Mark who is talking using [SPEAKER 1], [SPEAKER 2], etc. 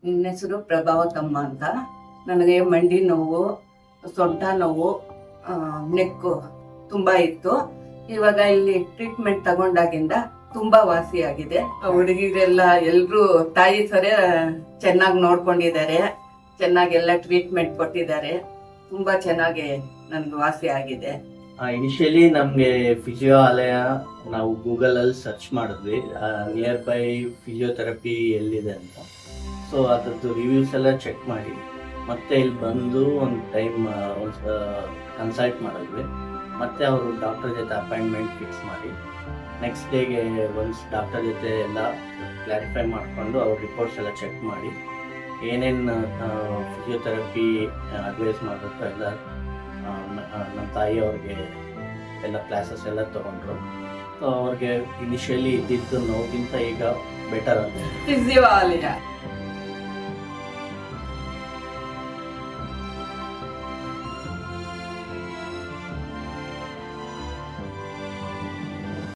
[SPEAKER 1] ನನ್ನ ಹೆಸರು ಪ್ರಭಾವತಮ್ಮ ಅಂತ. ನನಗೆ ಮಂಡಿ ನೋವು, ಸೊಂಟ ನೋವು, ನೆಕ್ಕು ತುಂಬ ಇತ್ತು. ಇವಾಗ ಇಲ್ಲಿ ಟ್ರೀಟ್ಮೆಂಟ್ ತಗೊಂಡಾಗಿಂದ ತುಂಬಾ ವಾಸಿಯಾಗಿದೆ. ಹುಡುಗಿರೆಲ್ಲ ಎಲ್ರು ತಾಯಿ ಸರಿ ಚೆನ್ನಾಗಿ ನೋಡ್ಕೊಂಡಿದ್ದಾರೆ, ಚೆನ್ನಾಗೆಲ್ಲ ಟ್ರೀಟ್ಮೆಂಟ್ ಕೊಟ್ಟಿದ್ದಾರೆ. ತುಂಬಾ ಚೆನ್ನಾಗಿ ನನ್ಗೆ ವಾಸಿ ಆಗಿದೆ.
[SPEAKER 2] ಇನಿಷಿಯಲಿ ನಮಗೆ ಫಿಸಿಯೋ ಆಲಯ ನಾವು ಗೂಗಲಲ್ಲಿ ಸರ್ಚ್ ಮಾಡಿದ್ವಿ, ನಿಯರ್ ಬೈ ಫಿಸಿಯೋಥೆರಪಿ ಎಲ್ಲಿದೆ ಅಂತ. ಸೊ ಅದರದ್ದು ರಿವ್ಯೂಸ್ ಎಲ್ಲ ಚೆಕ್ ಮಾಡಿ ಮತ್ತೆ ಇಲ್ಲಿ ಬಂದು ಒಂದು ಟೈಮ್ ಕನ್ಸಲ್ಟ್ ಮಾಡಿದ್ವಿ. ಮತ್ತೆ ಅವರು ಡಾಕ್ಟರ್ ಜೊತೆ ಅಪಾಯಿಂಟ್ಮೆಂಟ್ ಫಿಕ್ಸ್ ಮಾಡಿ ನೆಕ್ಸ್ಟ್ ಡೇಗೆ ಒನ್ಸ್ ಡಾಕ್ಟರ್ ಜೊತೆ ಎಲ್ಲ ಕ್ಲಾರಿಫೈ ಮಾಡಿಕೊಂಡು ಅವ್ರ ರಿಪೋರ್ಟ್ಸ್ ಎಲ್ಲ ಚೆಕ್ ಮಾಡಿ ಏನೇನು ಫಿಸಿಯೋಥೆರಪಿ ಅಡ್ವೈಸ್ ಮಾಡಬೇಕು ಎಲ್ಲ ನಮ್ಮ ತಾಯಿ ಅವ್ರಿಗೆ ಎಲ್ಲ ಕ್ಲಾಸಸ್ ಎಲ್ಲ ತೊಗೊಂಡ್ರು. ಸೊ ಅವ್ರಿಗೆ ಇನಿಷಿಯಲಿ ಇದ್ದಿದ್ದು ನೋವಿಗಿಂತ ಈಗ ಬೆಟರ್ ಆಗಿದೆ.
[SPEAKER 1] ಫಿಸಿಯೋ ಆಲಯ